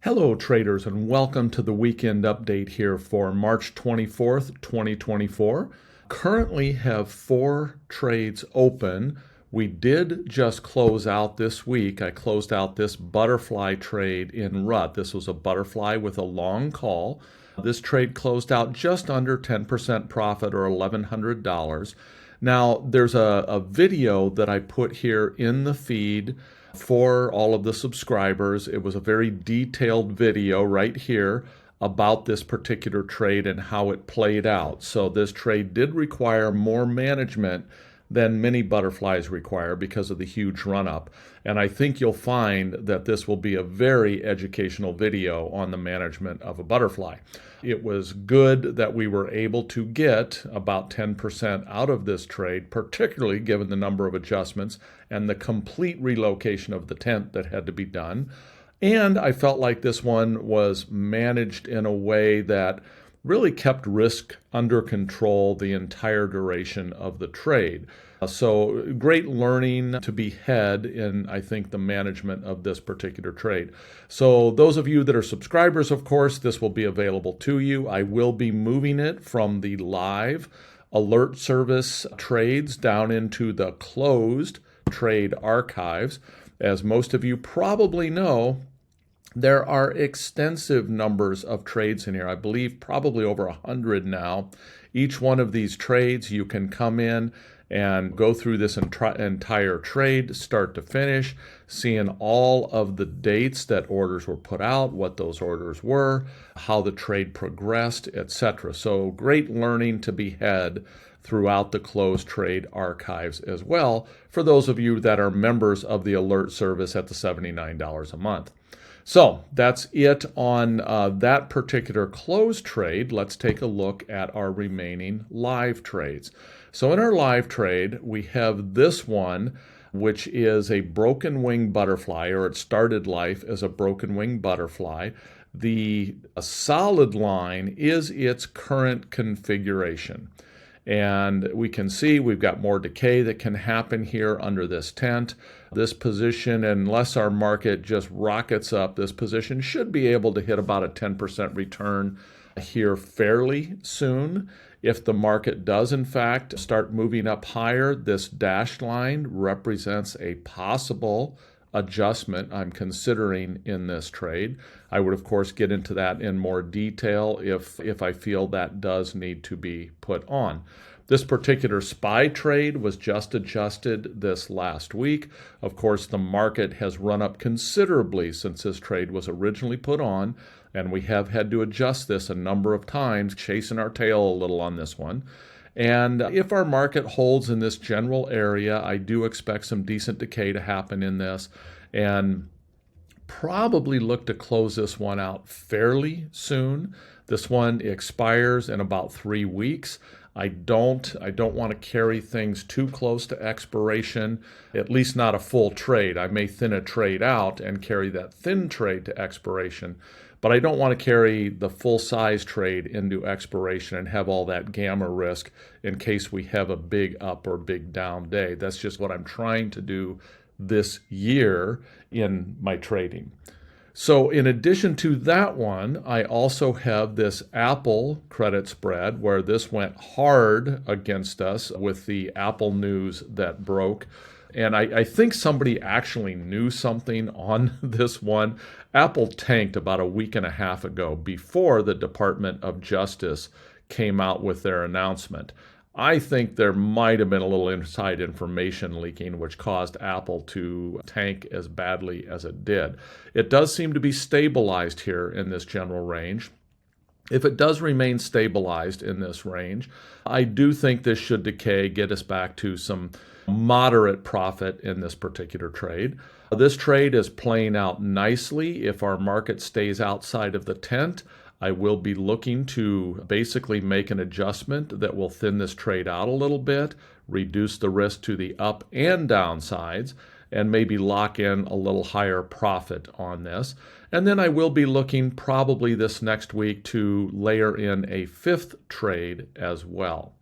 Hello traders and welcome to the weekend update here for March 24th, 2024. Currently have 4 trades open. We did just close out this week. I closed out this butterfly trade in RUT. This was a butterfly with a long call. This trade closed out just under 10% profit or $1,100. Now, there's a video that I put here in the feed for all of the subscribers. It was a very detailed video right here about this particular trade and how it played out. So this trade did require more management than many butterflies require because of the huge run-up. And I think you'll find that this will be a very educational video on the management of a butterfly. It was good that we were able to get about 10% out of this trade, particularly given the number of adjustments and the complete relocation of the tent that had to be done. And I felt like this one was managed in a way that really kept risk under control the entire duration of the trade. So great learning to be had in, I think, the management of this particular trade. So those of you that are subscribers, of course, this will be available to you. I will be moving it from the live alert service trades down into the closed trade archives. As most of you probably know, there are extensive numbers of trades in here. I believe probably over 100 now. Each one of these trades, you can come in and go through this entire trade, start to finish, seeing all of the dates that orders were put out, what those orders were, how the trade progressed, etc. So great learning to be had throughout the closed trade archives as well for those of you that are members of the alert service at the $79 a month. So that's it on that particular closed trade. Let's take a look at our remaining live trades. So in our live trade, we have this one, which is a broken wing butterfly, or it started life as a broken wing butterfly. The solid line is its current configuration. And we can see we've got more decay that can happen here under this tent. This position, unless our market just rockets up, this position should be able to hit about a 10% return here fairly soon. If the market does, in fact, start moving up higher, this dashed line represents a possible adjustment I'm considering in this trade. I would, of course, get into that in more detail if I feel that does need to be put on. This particular SPY trade was just adjusted this last week. Of course, the market has run up considerably since this trade was originally put on, and we have had to adjust this a number of times, chasing our tail a little on this one. And if our market holds in this general area, I do expect some decent decay to happen in this, and probably look to close this one out fairly soon. This one expires in about 3 weeks. I don't want to carry things too close to expiration, at least not a full trade. I may thin a trade out and carry that thin trade to expiration, but I don't want to carry the full size trade into expiration and have all that gamma risk in case we have a big up or big down day. That's just what I'm trying to do this year in my trading. So in addition to that one, I also have this Apple credit spread where this went hard against us with the Apple news that broke. And I think somebody actually knew something on this one. Apple tanked about a week and a half ago before the Department of Justice came out with their announcement. I think there might have been a little inside information leaking which caused Apple to tank as badly as it did. It does seem to be stabilized here in this general range. If it does remain stabilized in this range, I do think this should decay, get us back to some moderate profit in this particular trade. This trade is playing out nicely. If our market stays outside of the tent, I will be looking to basically make an adjustment that will thin this trade out a little bit, reduce the risk to the up and down sides, and maybe lock in a little higher profit on this. And then I will be looking probably this next week to layer in a 5th trade as well.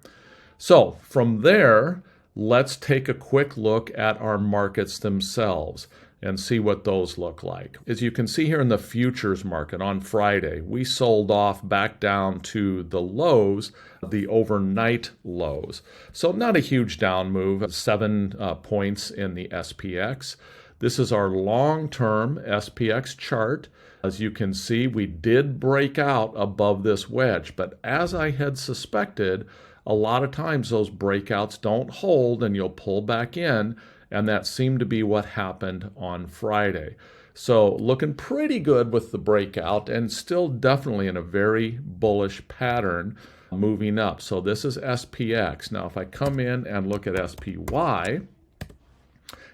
So from there, let's take a quick look at our markets themselves. and see what those look like. As you can see here in the futures market on Friday, we sold off back down to the lows, the overnight lows. So not a huge down move, 7 points in the SPX. This is our long-term SPX chart. As you can see, we did break out above this wedge, but as I had suspected, a lot of times those breakouts don't hold and you'll pull back in, and that seemed to be what happened on Friday. So looking pretty good with the breakout and still definitely in a very bullish pattern moving up. So this is SPX. Now if I come in and look at SPY,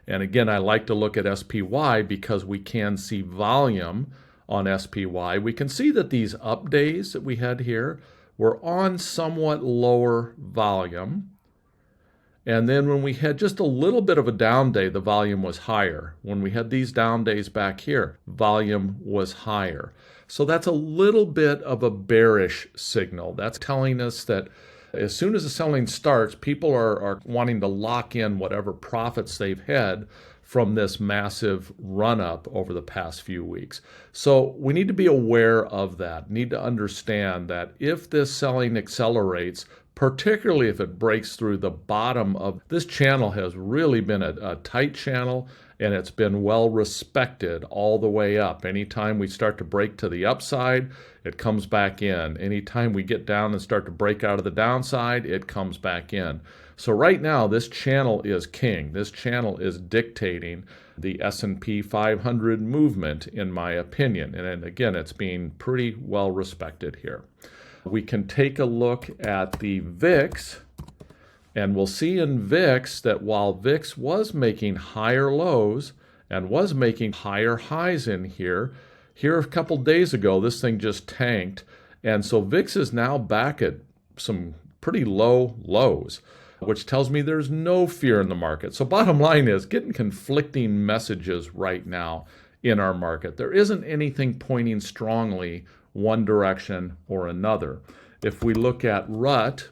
and again I like to look at SPY because we can see volume on SPY. We can see that these up days that we had here were on somewhat lower volume. And then when we had just a little bit of a down day, the volume was higher. When we had these down days back here, volume was higher. So that's a little bit of a bearish signal. That's telling us that as soon as the selling starts, people are wanting to lock in whatever profits they've had from this massive run-up over the past few weeks. So we need to be aware of that, need to understand that if this selling accelerates, particularly if it breaks through the bottom of this channel, has really been a tight channel and it's been well respected all the way up. Anytime we start to break to the upside, it comes back in. Anytime we get down and start to break out of the downside, it comes back in. So right now, this channel is king. This channel is dictating the S&P 500 movement, in my opinion. And again, it's being pretty well respected here. We can take a look at the VIX, and we'll see in VIX that while VIX was making higher lows and was making higher highs in here a couple days ago, this thing just tanked. And so VIX is now back at some pretty low lows, which tells me there's no fear in the market. So bottom line is getting conflicting messages right now in our market. There isn't anything pointing strongly one direction or another. If we look at RUT,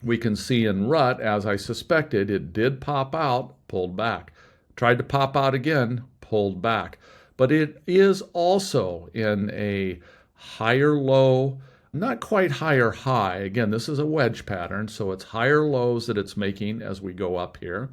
we can see in RUT, as I suspected, it did pop out, pulled back. Tried to pop out again, pulled back. But it is also in a higher low, not quite higher high. Again, this is a wedge pattern, so it's higher lows that it's making as we go up here.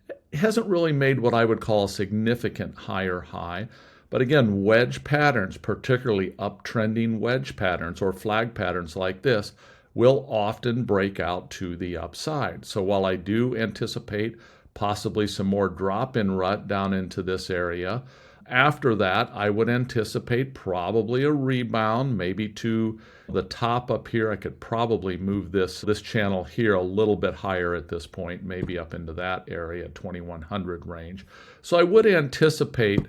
It hasn't really made what I would call a significant higher high. But again, wedge patterns, particularly uptrending wedge patterns or flag patterns like this, will often break out to the upside. So while I do anticipate possibly some more drop in RUT down into this area, after that, I would anticipate probably a rebound, maybe to the top up here. I could probably move this channel here a little bit higher at this point, maybe up into that area, 2100 range. So I would anticipate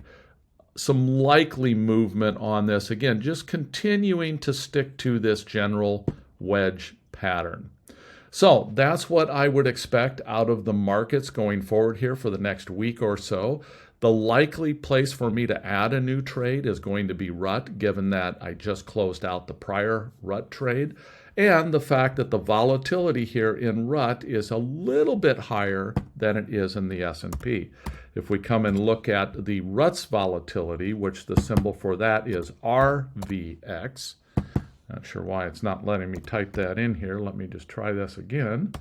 some likely movement on this. Again, just continuing to stick to this general wedge pattern. So that's what I would expect out of the markets going forward here for the next week or so. The likely place for me to add a new trade is going to be RUT, given that I just closed out the prior RUT trade, and the fact that the volatility here in RUT is a little bit higher than it is in the S&P. If we come and look at the RUT's volatility, which the symbol for that is RVX, not sure why it's not letting me type that in here. Let me just try this again.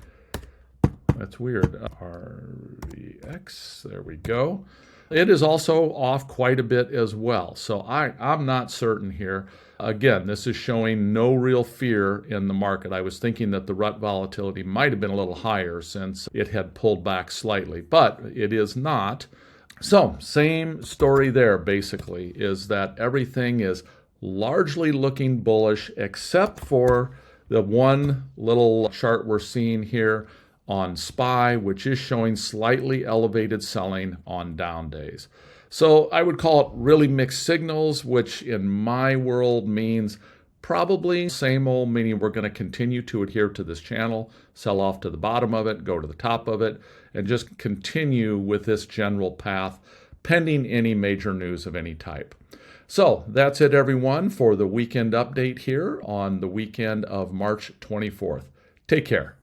That's weird. RVX, there we go. It is also off quite a bit as well. So I'm not certain here. Again, this is showing no real fear in the market. I was thinking that the RUT volatility might have been a little higher since it had pulled back slightly, but it is not. So same story there basically, is that everything is largely looking bullish except for the one little chart we're seeing here on SPY, which is showing slightly elevated selling on down days. So I would call it really mixed signals, which in my world means probably same old, meaning we're going to continue to adhere to this channel, sell off to the bottom of it, go to the top of it, and just continue with this general path pending any major news of any type. So that's it, everyone, for the weekend update here on the weekend of March 24th. Take care.